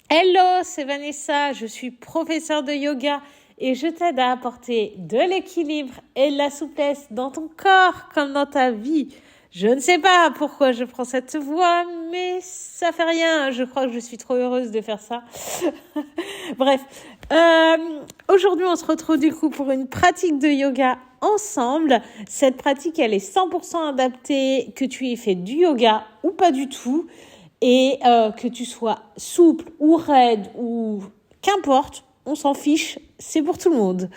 Hello, c'est Vanessa, je suis professeure de yoga et je t'aide à apporter de l'équilibre et de la souplesse dans ton corps comme dans ta vie. Je ne sais pas pourquoi je prends cette voix, mais ça fait rien, je crois que je suis trop heureuse de faire ça. Bref, aujourd'hui on se retrouve du coup pour une pratique de yoga ensemble. Cette pratique, elle est 100% adaptée, que tu aies fait du yoga ou pas du tout. Et que tu sois souple ou raide ou qu'importe, on s'en fiche, c'est pour tout le monde.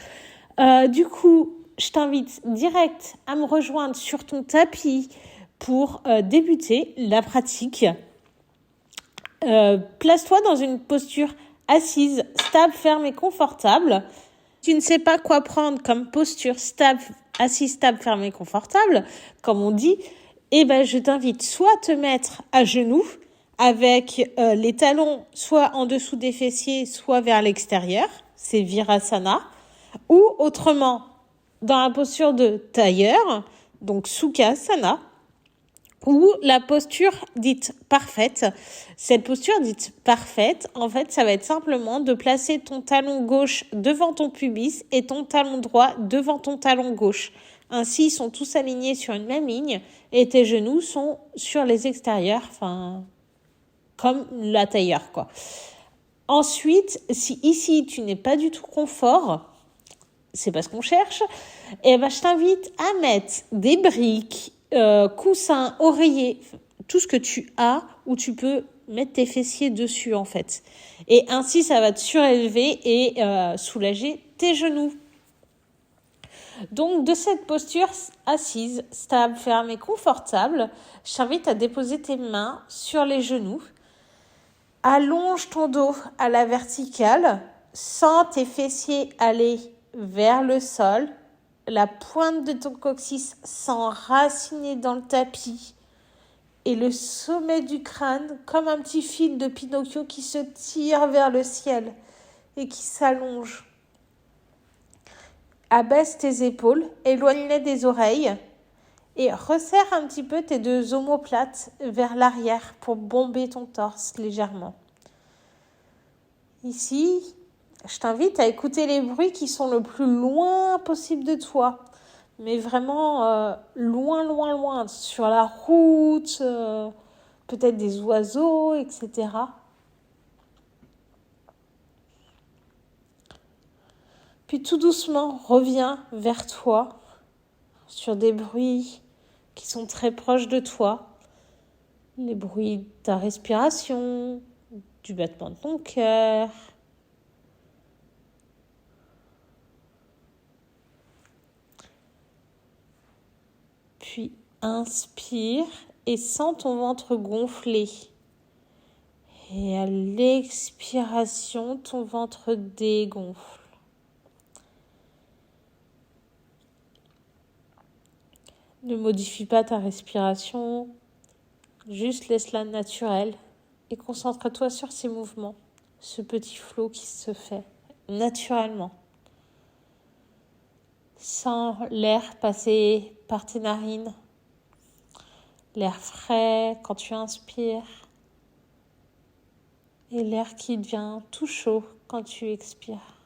Du coup, je t'invite direct à me rejoindre sur ton tapis pour débuter la pratique. Place-toi dans une posture assise, stable, ferme et confortable. Si tu ne sais pas quoi prendre comme posture stable, assise, stable, ferme et confortable, comme on dit, je t'invite soit à te mettre à genoux, avec les talons soit en dessous des fessiers, soit vers l'extérieur, c'est Virasana, ou autrement, dans la posture de tailleur, donc Sukhasana, ou la posture dite parfaite. Cette posture dite parfaite, en fait, ça va être simplement de placer ton talon gauche devant ton pubis et ton talon droit devant ton talon gauche. Ainsi, ils sont tous alignés sur une même ligne et tes genoux sont sur les extérieurs, comme la tailleur, quoi. Ensuite, si ici, tu n'es pas du tout confort, c'est pas ce qu'on cherche, je t'invite à mettre des briques, coussins, oreillers, tout ce que tu as, où tu peux mettre tes fessiers dessus, en fait. Et ainsi, ça va te surélever et soulager tes genoux. Donc, de cette posture assise, stable, ferme et confortable, je t'invite à déposer tes mains sur les genoux. Allonge ton dos à la verticale, sens tes fessiers aller vers le sol, la pointe de ton coccyx s'enraciner dans le tapis et le sommet du crâne comme un petit fil de Pinocchio qui se tire vers le ciel et qui s'allonge. Abaisse tes épaules, éloigne-les des oreilles et resserre un petit peu tes deux omoplates vers l'arrière pour bomber ton torse légèrement. Ici, je t'invite à écouter les bruits qui sont le plus loin possible de toi. Mais vraiment loin, sur la route, peut-être des oiseaux, etc. Puis tout doucement, reviens vers toi sur des bruits qui sont très proches de toi. Les bruits de ta respiration, du battement de ton cœur. Puis inspire et sens ton ventre gonfler. Et à l'expiration, ton ventre dégonfle. Ne modifie pas ta respiration, juste laisse-la naturelle et concentre-toi sur ces mouvements, ce petit flot qui se fait naturellement. Sens l'air passer par tes narines, l'air frais quand tu inspires et l'air qui devient tout chaud quand tu expires.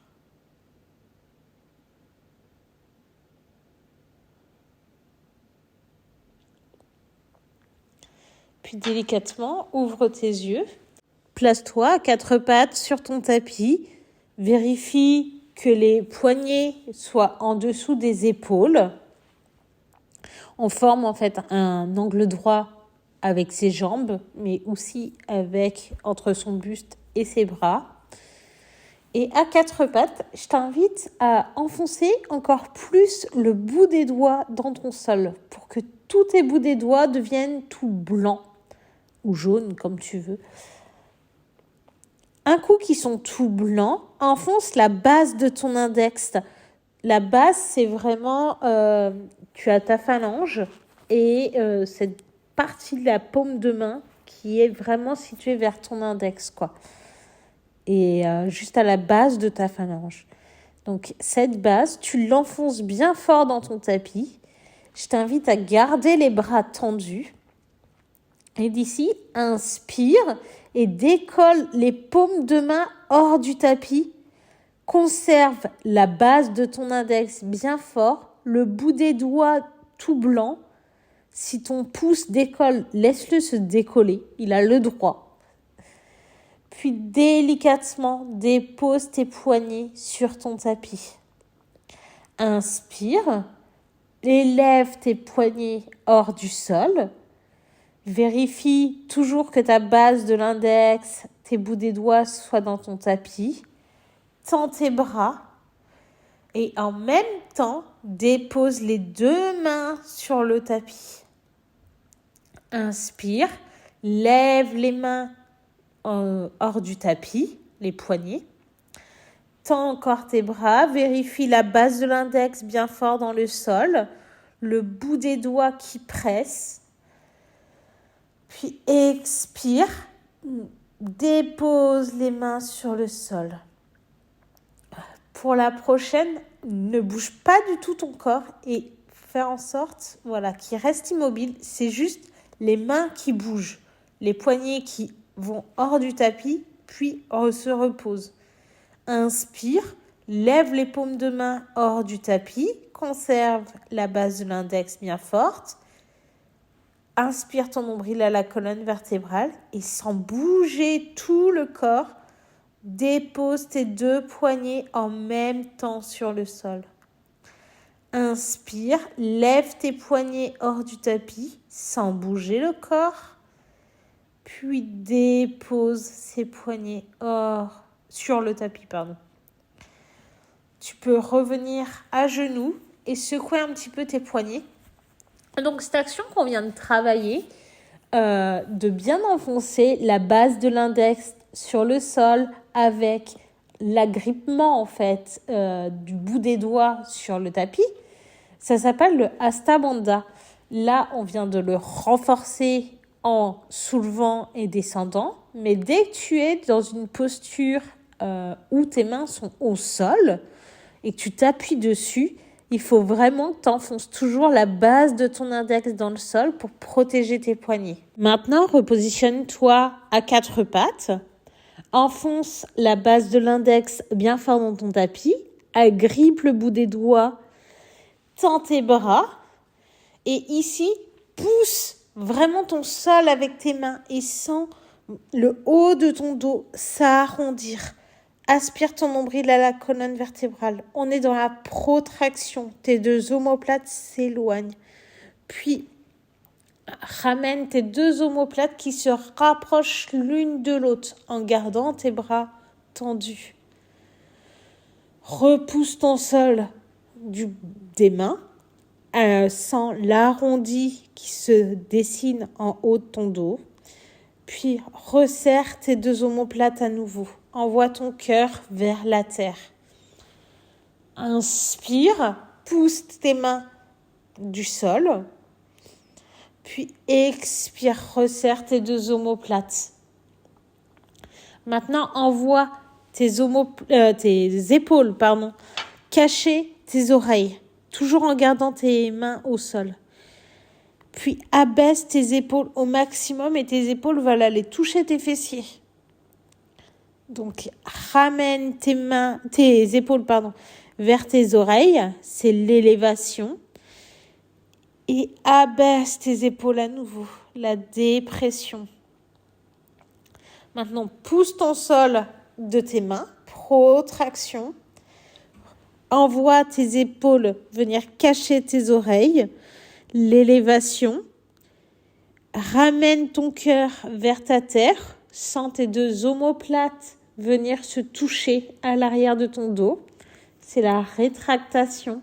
Puis délicatement, ouvre tes yeux. Place-toi à quatre pattes sur ton tapis. Vérifie que les poignets soient en dessous des épaules. On forme en fait un angle droit avec ses jambes, mais aussi entre son buste et ses bras. Et à quatre pattes, je t'invite à enfoncer encore plus le bout des doigts dans ton sol pour que tous tes bouts des doigts deviennent tout blancs ou jaunes comme tu veux. Un coup qu'ils sont tout blancs, enfonce la base de ton index. La base, c'est vraiment, tu as ta phalange et cette partie de la paume de main qui est vraiment située vers ton index, quoi. Et juste à la base de ta phalange. Donc cette base, tu l'enfonces bien fort dans ton tapis. Je t'invite à garder les bras tendus Et d'ici, inspire et décolle les paumes de main hors du tapis. Conserve la base de ton index bien fort, le bout des doigts tout blanc. Si ton pouce décolle, laisse-le se décoller, il a le droit. Puis délicatement, dépose tes poignets sur ton tapis. Inspire, élève tes poignets hors du sol. Vérifie toujours que ta base de l'index, tes bouts des doigts soient dans ton tapis. Tends tes bras et en même temps, dépose les 2 mains sur le tapis. Inspire, lève les mains hors du tapis, les poignets. Tends encore tes bras, vérifie la base de l'index bien fort dans le sol, le bout des doigts qui presse. Puis expire, dépose les mains sur le sol. Pour la prochaine, ne bouge pas du tout ton corps et fais en sorte qu'il reste immobile. C'est juste les mains qui bougent, les poignets qui vont hors du tapis, puis se reposent. Inspire, lève les paumes de main hors du tapis, conserve la base de l'index bien forte. Inspire ton nombril à la colonne vertébrale et sans bouger tout le corps, dépose tes 2 poignets en même temps sur le sol. Inspire, lève tes poignets hors du tapis sans bouger le corps. Puis dépose ces poignets sur le tapis. Tu peux revenir à genoux et secouer un petit peu tes poignets. Donc cette action qu'on vient de travailler, de bien enfoncer la base de l'index sur le sol avec l'agrippement en fait du bout des doigts sur le tapis, ça s'appelle le Hasta Bandha. Là, on vient de le renforcer en soulevant et descendant, mais dès que tu es dans une posture où tes mains sont au sol et que tu t'appuies dessus, il faut vraiment que tu enfonces toujours la base de ton index dans le sol pour protéger tes poignets. Maintenant, repositionne-toi à 4 pattes. Enfonce la base de l'index bien fort dans ton tapis. Agrippe le bout des doigts. Tends tes bras. Et ici, pousse vraiment ton sol avec tes mains et sens le haut de ton dos s'arrondir. Aspire ton nombril à la colonne vertébrale. On est dans la protraction. Tes 2 omoplates s'éloignent. Puis, ramène tes 2 omoplates qui se rapprochent l'une de l'autre en gardant tes bras tendus. Repousse ton sol des mains. Sens l'arrondi qui se dessine en haut de ton dos. Puis, resserre tes 2 omoplates à nouveau. Envoie ton cœur vers la terre. Inspire, pousse tes mains du sol. Puis expire, resserre tes 2 omoplates. Maintenant, envoie tes épaules, cacher tes oreilles, toujours en gardant tes mains au sol. Puis abaisse tes épaules au maximum et tes épaules veulent aller toucher tes fessiers. Donc, ramène tes épaules vers tes oreilles, c'est l'élévation. Et abaisse tes épaules à nouveau, la dépression. Maintenant, pousse ton sol de tes mains, protraction. Envoie tes épaules venir cacher tes oreilles, l'élévation. Ramène ton cœur vers ta terre. Sens tes 2 omoplates venir se toucher à l'arrière de ton dos. C'est la rétractation.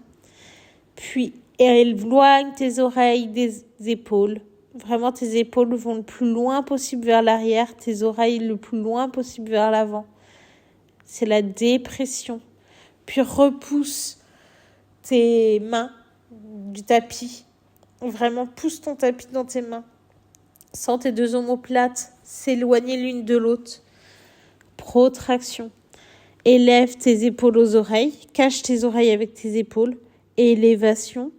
Puis, éloigne tes oreilles des épaules. Vraiment, tes épaules vont le plus loin possible vers l'arrière. Tes oreilles le plus loin possible vers l'avant. C'est la dépression. Puis, repousse tes mains du tapis. Vraiment, pousse ton tapis dans tes mains. Sens tes 2 omoplates s'éloigner l'une de l'autre. Protraction. Élève tes épaules aux oreilles. Cache tes oreilles avec tes épaules. Élévation.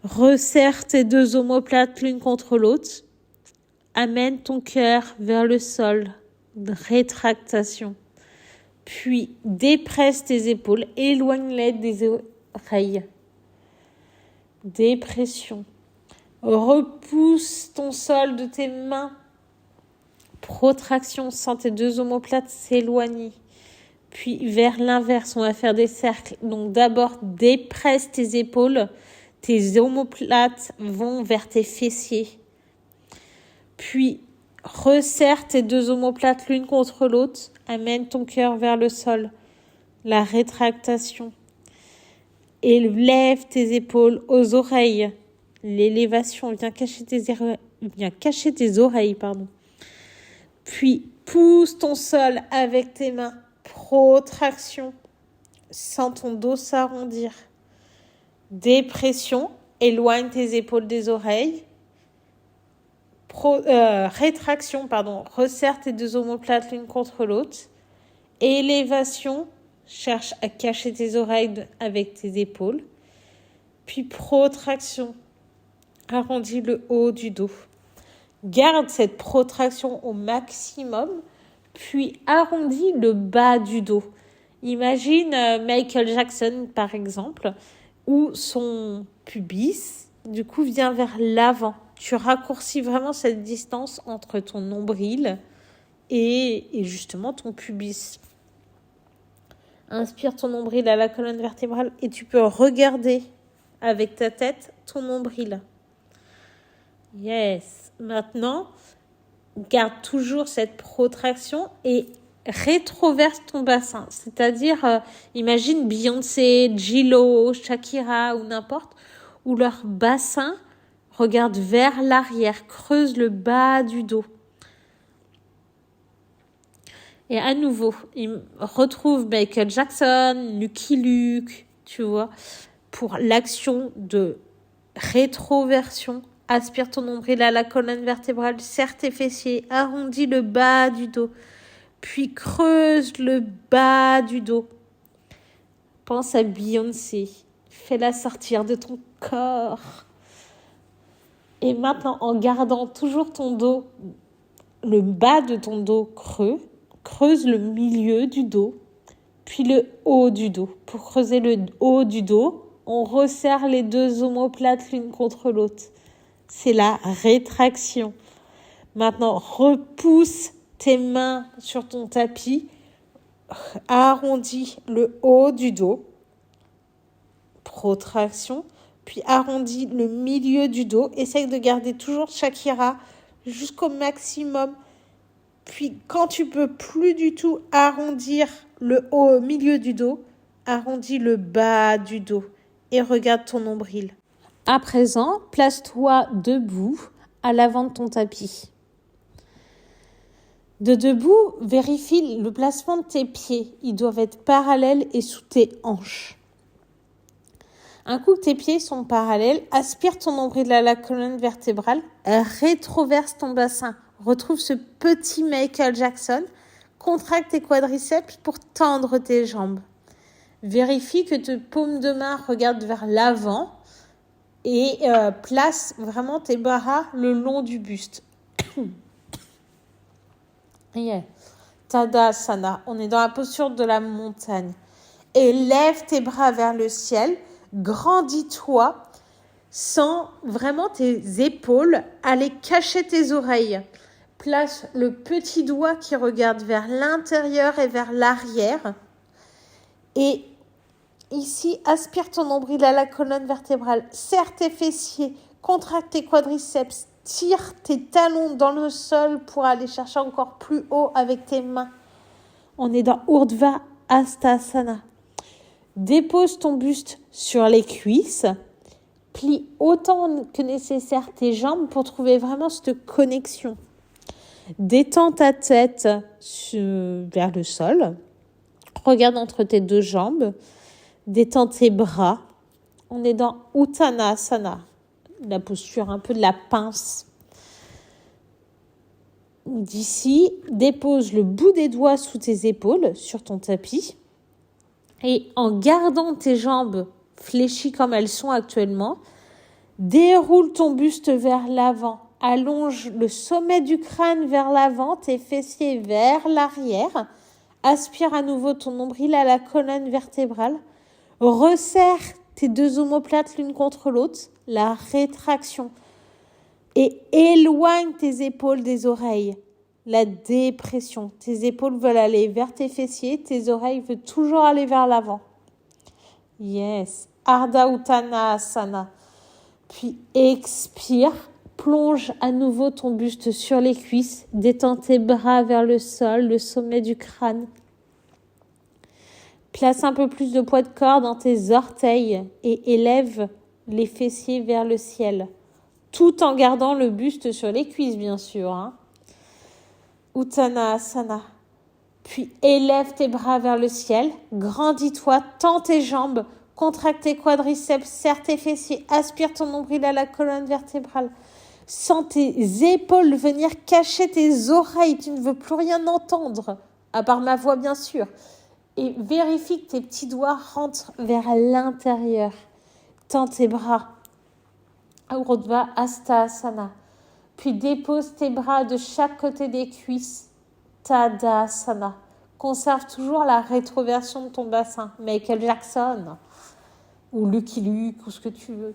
Resserre tes 2 omoplates l'une contre l'autre. amène ton cœur vers le sol. Rétractation. Puis dépresse tes épaules, éloigne-les des oreilles. Dépression. Repousse ton sol de tes mains. Protraction, sens tes deux omoplates s'éloigner. Puis vers l'inverse, on va faire des cercles. Donc d'abord, dépresse tes épaules. Tes omoplates vont vers tes fessiers. Puis resserre tes deux omoplates l'une contre l'autre. Amène ton cœur vers le sol. La rétractation. Élève tes épaules aux oreilles. L'élévation vient cacher tes oreilles. Puis pousse ton sol avec tes mains. Protraction. Sens ton dos s'arrondir. Dépression. Éloigne tes épaules des oreilles. Rétraction. Resserre tes deux omoplates l'une contre l'autre. Élévation. Cherche à cacher tes oreilles avec tes épaules. Puis protraction. Arrondis le haut du dos. Garde cette protraction au maximum. Puis arrondis le bas du dos. Imagine Michael Jackson, par exemple, où son pubis, du coup, vient vers l'avant. Tu raccourcis vraiment cette distance entre ton nombril et justement ton pubis. Inspire ton nombril à la colonne vertébrale et tu peux regarder avec ta tête ton nombril. Yes. Maintenant, garde toujours cette protraction et rétroverse ton bassin. C'est-à-dire, imagine Beyoncé, J-Lo, Shakira ou n'importe, où leur bassin regarde vers l'arrière, creuse le bas du dos. Et à nouveau, il retrouve Michael Jackson, Lucky Luke, tu vois, pour l'action de rétroversion. Aspire ton nombril à la colonne vertébrale, serre tes fessiers, arrondis le bas du dos, puis creuse le bas du dos. Pense à Beyoncé, fais-la sortir de ton corps. Et maintenant, en gardant toujours ton dos, le bas de ton dos creux, creuse le milieu du dos, puis le haut du dos. Pour creuser le haut du dos, on resserre les deux omoplates l'une contre l'autre. C'est la rétraction. Maintenant, repousse tes mains sur ton tapis, arrondis le haut du dos, protraction, puis arrondis le milieu du dos. Essaye de garder toujours Shakira jusqu'au maximum. Puis, quand tu peux plus du tout arrondir le haut milieu du dos, arrondis le bas du dos et regarde ton nombril. À présent, place-toi debout à l'avant de ton tapis. De debout, vérifie le placement de tes pieds. Ils doivent être parallèles et sous tes hanches. Un coup que tes pieds sont parallèles, aspire ton nombril à la colonne vertébrale, rétroverse ton bassin. Retrouve ce petit Michael Jackson, contracte tes quadriceps pour tendre tes jambes. Vérifie que tes paumes de main regardent vers l'avant et place vraiment tes bras le long du buste. Yeah. Tadasana, on est dans la posture de la montagne. Élève tes bras vers le ciel, grandis-toi, sens vraiment tes épaules aller cacher tes oreilles. Place le petit doigt qui regarde vers l'intérieur et vers l'arrière. Et ici, aspire ton nombril à la colonne vertébrale. Serre tes fessiers, contracte tes quadriceps, tire tes talons dans le sol pour aller chercher encore plus haut avec tes mains. On est dans Urdhva Hastasana. Dépose ton buste sur les cuisses. Plie autant que nécessaire tes jambes pour trouver vraiment cette connexion. Détends ta tête vers le sol. Regarde entre tes deux jambes. Détends tes bras. On est dans Uttanasana, la posture un peu de la pince. D'ici, dépose le bout des doigts sous tes épaules sur ton tapis. Et en gardant tes jambes fléchies comme elles sont actuellement, déroule ton buste vers l'avant. Allonge le sommet du crâne vers l'avant, tes fessiers vers l'arrière. Aspire à nouveau ton nombril à la colonne vertébrale. Resserre tes deux omoplates l'une contre l'autre. La rétraction. Et éloigne tes épaules des oreilles. La dépression. Tes épaules veulent aller vers tes fessiers. Tes oreilles veulent toujours aller vers l'avant. Yes. Ardha Uttanasana. Puis expire. Plonge à nouveau ton buste sur les cuisses. Détends tes bras vers le sol, le sommet du crâne. Place un peu plus de poids de corps dans tes orteils et élève les fessiers vers le ciel. Tout en gardant le buste sur les cuisses, bien sûr. Uttanasana. Puis élève tes bras vers le ciel. Grandis-toi, tends tes jambes. Contracte tes quadriceps, serre tes fessiers. Aspire ton nombril à la colonne vertébrale. Sens tes épaules venir cacher tes oreilles. Tu ne veux plus rien entendre, à part ma voix, bien sûr. Et vérifie que tes petits doigts rentrent vers l'intérieur. Tends tes bras. Urdhva Hastasana. Puis dépose tes bras de chaque côté des cuisses. Tadasana. Conserve toujours la rétroversion de ton bassin. Michael Jackson. Ou Lucky Luke, ou ce que tu veux.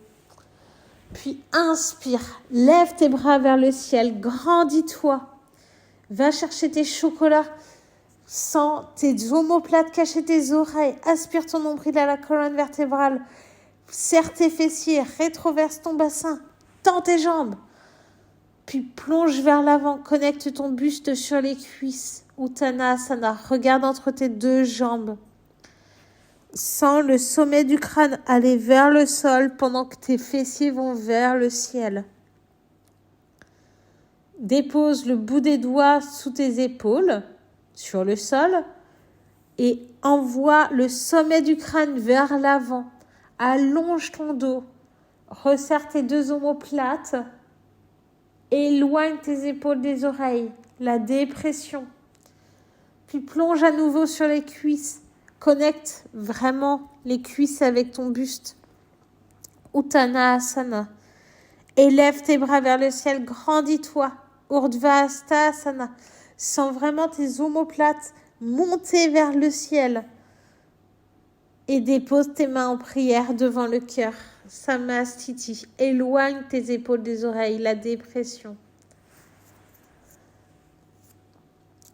Puis inspire. Lève tes bras vers le ciel. Grandis-toi. Va chercher tes chocolats. Sens tes omoplates cacher tes oreilles. Aspire ton nombril à la colonne vertébrale. Serre tes fessiers. Rétroverse ton bassin. Tends tes jambes. Puis plonge vers l'avant. Connecte ton buste sur les cuisses. Uttanasana. Regarde entre tes deux jambes. Sens le sommet du crâne aller vers le sol pendant que tes fessiers vont vers le ciel. Dépose le bout des doigts sous tes épaules, sur le sol, et envoie le sommet du crâne vers l'avant. Allonge ton dos. Resserre tes deux omoplates. Éloigne tes épaules des oreilles. La dépression. Puis plonge à nouveau sur les cuisses. Connecte vraiment les cuisses avec ton buste. Uttanasana. Élève tes bras vers le ciel. Grandis-toi. Urdhva Hastasana. Sens vraiment tes omoplates monter vers le ciel. Et dépose tes mains en prière devant le cœur. Samastiti. Éloigne tes épaules des oreilles. La dépression.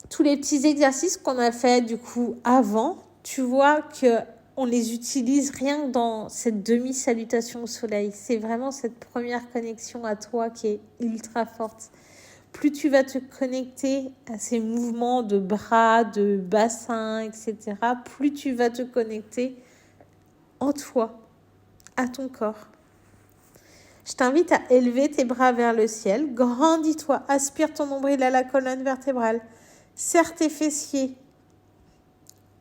Tous les petits exercices qu'on a fait du coup avant, tu vois qu'on les utilise rien que dans cette demi-salutation au soleil. C'est vraiment cette première connexion à toi qui est ultra forte. Plus tu vas te connecter à ces mouvements de bras, de bassin, etc., plus tu vas te connecter en toi, à ton corps. Je t'invite à élever tes bras vers le ciel. Grandis-toi. Aspire ton nombril à la colonne vertébrale. Serre tes fessiers.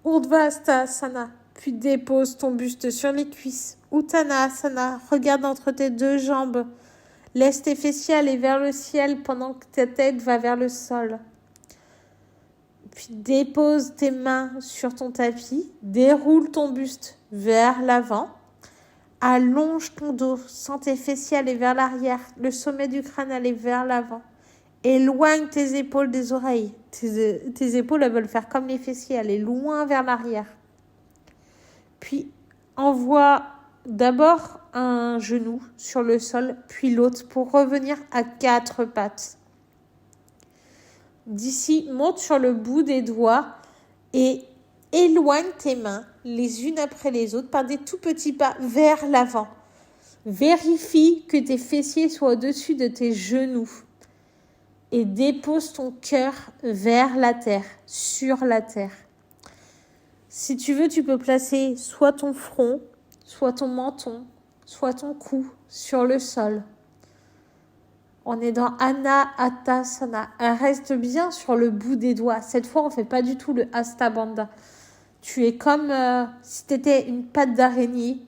Urdhva Hastasana. Puis dépose ton buste sur les cuisses. Uttanasana. Regarde entre tes deux jambes. Laisse tes fessiers aller vers le ciel pendant que ta tête va vers le sol. Puis dépose tes mains sur ton tapis. Déroule ton buste vers l'avant. Allonge ton dos. Sens tes fessiers aller vers l'arrière. Le sommet du crâne aller vers l'avant. Éloigne tes épaules des oreilles. Tes épaules, elles veulent faire comme les fessiers, aller loin vers l'arrière. Puis, envoie d'abord un genou sur le sol, puis l'autre pour revenir à 4 pattes. D'ici, monte sur le bout des doigts et éloigne tes mains les unes après les autres par des tout petits pas vers l'avant. Vérifie que tes fessiers soient au-dessus de tes genoux. Et dépose ton cœur vers la terre, sur la terre. Si tu veux, tu peux placer soit ton front, soit ton menton, soit ton cou sur le sol. On est dans Anahatasana. Reste bien sur le bout des doigts. Cette fois, on ne fait pas du tout le Hasta Bandha. Tu es comme si tu étais une patte d'araignée.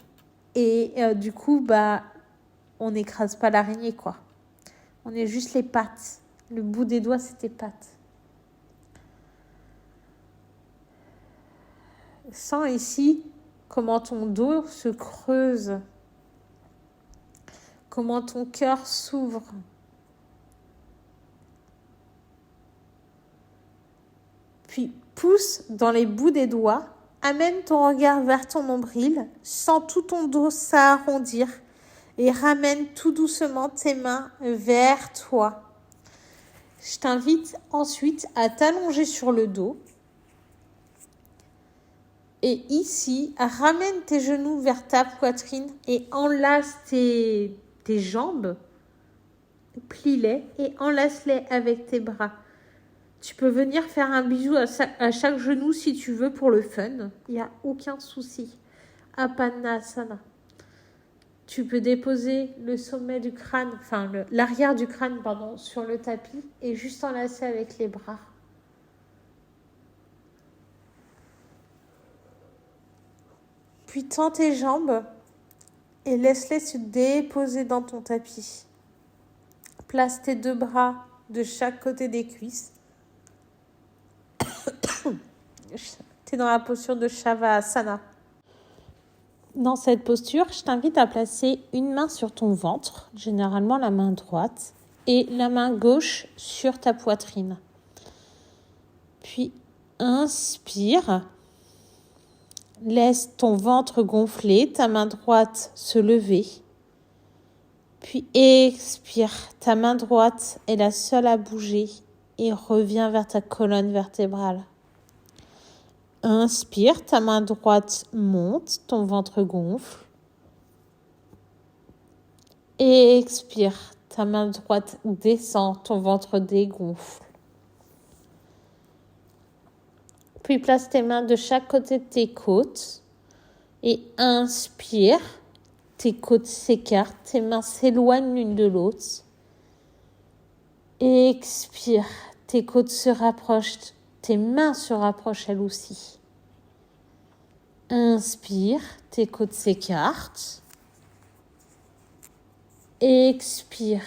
Et du coup, on n'écrase pas l'araignée, quoi. On est juste les pattes. Le bout des doigts, c'est tes pattes. Sens ici comment ton dos se creuse. Comment ton cœur s'ouvre. Pousse dans les bouts des doigts. Amène ton regard vers ton nombril. Sens tout ton dos s'arrondir. Et ramène tout doucement tes mains vers toi. Je t'invite ensuite à t'allonger sur le dos. Et ici, ramène tes genoux vers ta poitrine et enlace tes jambes. Plie-les et enlace-les avec tes bras. Tu peux venir faire un bisou à chaque genou si tu veux pour le fun. Il n'y a aucun souci. Apanasana. Tu peux déposer le sommet du crâne, l'arrière du crâne, sur le tapis et juste enlacer avec les bras. Puis tends tes jambes et laisse-les se déposer dans ton tapis. Place tes 2 bras de chaque côté des cuisses. Tu es dans la posture de Shavasana. Dans cette posture, je t'invite à placer une main sur ton ventre, généralement la main droite, et la main gauche sur ta poitrine. Puis inspire. Laisse ton ventre gonfler, ta main droite se lever. Puis expire, ta main droite est la seule à bouger et reviens vers ta colonne vertébrale. Inspire, ta main droite monte, ton ventre gonfle. Et expire, ta main droite descend, ton ventre dégonfle. Puis place tes mains de chaque côté de tes côtes et inspire. Tes côtes s'écartent, tes mains s'éloignent l'une de l'autre. Expire, tes côtes se rapprochent, tes mains se rapprochent elles aussi. Inspire, tes côtes s'écartent. Expire,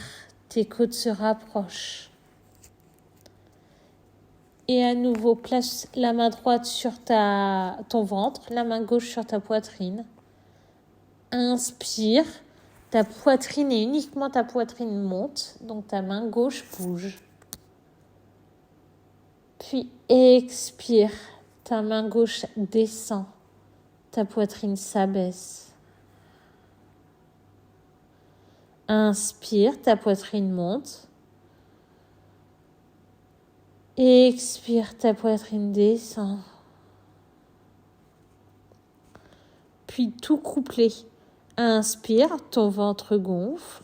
tes côtes se rapprochent. Et à nouveau, place la main droite sur ton ventre, la main gauche sur ta poitrine. Inspire, ta poitrine et uniquement ta poitrine monte, donc ta main gauche bouge. Puis expire, ta main gauche descend, ta poitrine s'abaisse. Inspire, ta poitrine monte. Expire, ta poitrine descend. Puis tout couplé. Inspire, ton ventre gonfle.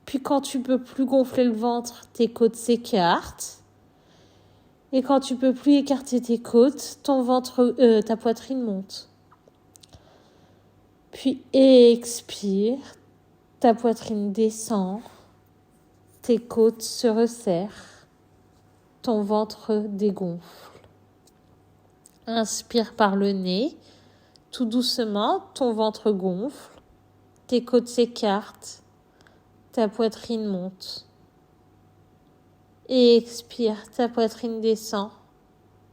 Puis quand tu peux plus gonfler le ventre, tes côtes s'écartent. Et quand tu peux plus écarter tes côtes, ta poitrine monte. Puis expire, ta poitrine descend, tes côtes se resserrent, ton ventre dégonfle. Inspire par le nez, tout doucement, ton ventre gonfle, tes côtes s'écartent, ta poitrine monte. Et expire, ta poitrine descend,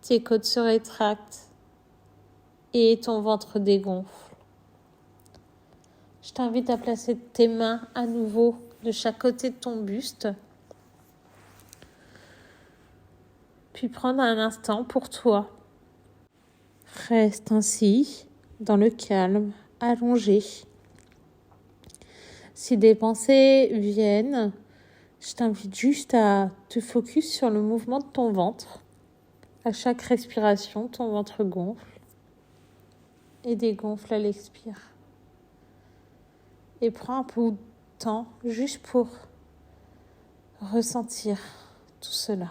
tes côtes se rétractent et ton ventre dégonfle. Je t'invite à placer tes mains à nouveau de chaque côté de ton buste. Puis prendre un instant pour toi. Reste ainsi, dans le calme, allongé. Si des pensées viennent, je t'invite juste à te focus sur le mouvement de ton ventre. À chaque respiration, ton ventre gonfle et dégonfle à l'expire. Et prends un peu de temps juste pour ressentir tout cela.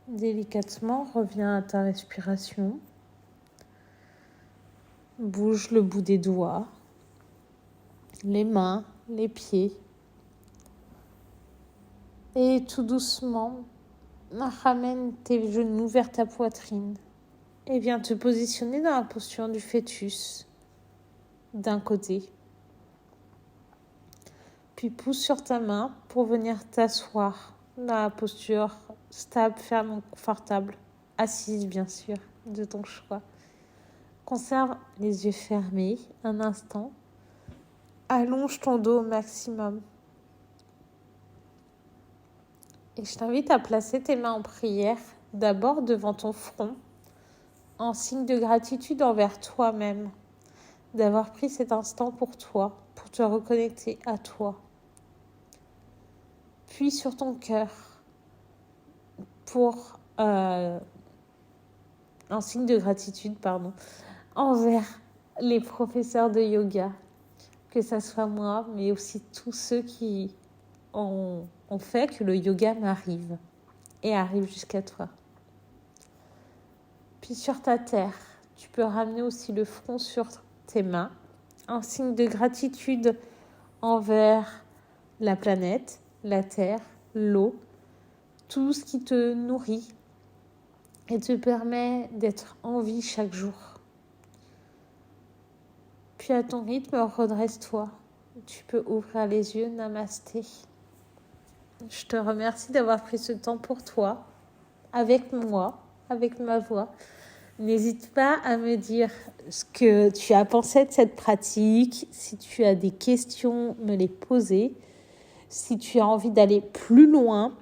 Délicatement, reviens à ta respiration. bouge le bout des doigts, les mains, les pieds. Et tout doucement, ramène tes genoux vers ta poitrine et viens te positionner dans la posture du fœtus d'un côté. Puis pousse sur ta main pour venir t'asseoir dans la posture stable, ferme, confortable, assise bien sûr, de ton choix. Conserve les yeux fermés un instant. Allonge ton dos au maximum. Et je t'invite à placer tes mains en prière, d'abord devant ton front, en signe de gratitude envers toi-même, d'avoir pris cet instant pour toi, pour te reconnecter à toi. Puis sur ton cœur, pour en signe de gratitude, envers les professeurs de yoga, que ça soit moi, mais aussi tous ceux qui ont fait que le yoga m'arrive et arrive jusqu'à toi. Puis sur ta terre, tu peux ramener aussi le front sur tes mains, en signe de gratitude envers la planète, la terre, l'eau, tout ce qui te nourrit et te permet d'être en vie chaque jour. Puis à ton rythme, redresse-toi. Tu peux ouvrir les yeux, namasté. Je te remercie d'avoir pris ce temps pour toi, avec moi, avec ma voix. N'hésite pas à me dire ce que tu as pensé de cette pratique. Si tu as des questions, me les poser. Si tu as envie d'aller plus loin,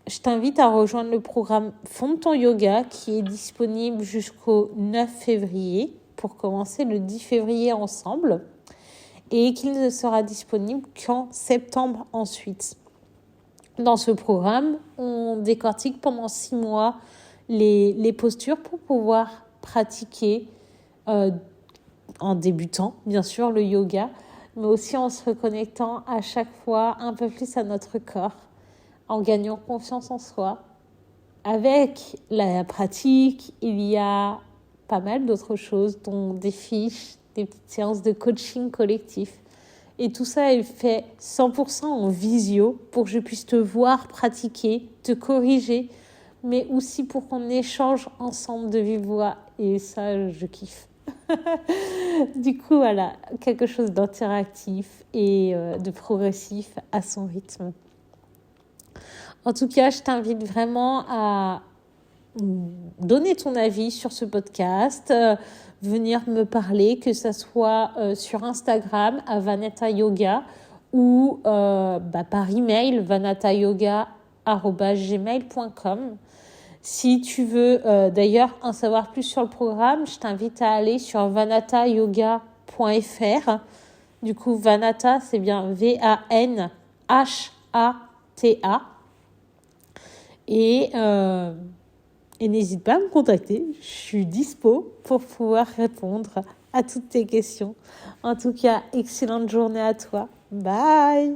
je t'invite à rejoindre le programme Fonde ton yoga qui est disponible jusqu'au 9 février pour commencer le 10 février ensemble et qu'il ne sera disponible qu'en septembre ensuite. Dans ce programme, on décortique pendant 6 mois les postures pour pouvoir pratiquer en débutant, bien sûr, le yoga, mais aussi en se reconnectant à chaque fois un peu plus à notre corps, en gagnant confiance en soi. Avec la pratique, il y a pas mal d'autres choses, dont des fiches, des petites séances de coaching collectif. Et tout ça est fait 100% en visio pour que je puisse te voir pratiquer, te corriger, mais aussi pour qu'on échange ensemble de vive voix. Et ça, je kiffe. Du coup, voilà, quelque chose d'interactif et de progressif à son rythme. En tout cas, je t'invite vraiment à donner ton avis sur ce podcast, venir me parler, que ça soit sur Instagram à Vanata Yoga ou par email vanatayoga@gmail.com. Si tu veux d'ailleurs en savoir plus sur le programme, je t'invite à aller sur vanatayoga.fr. Du coup, Vanata, c'est bien VANHATA. Et n'hésite pas à me contacter. Je suis dispo pour pouvoir répondre à toutes tes questions. En tout cas, excellente journée à toi. Bye!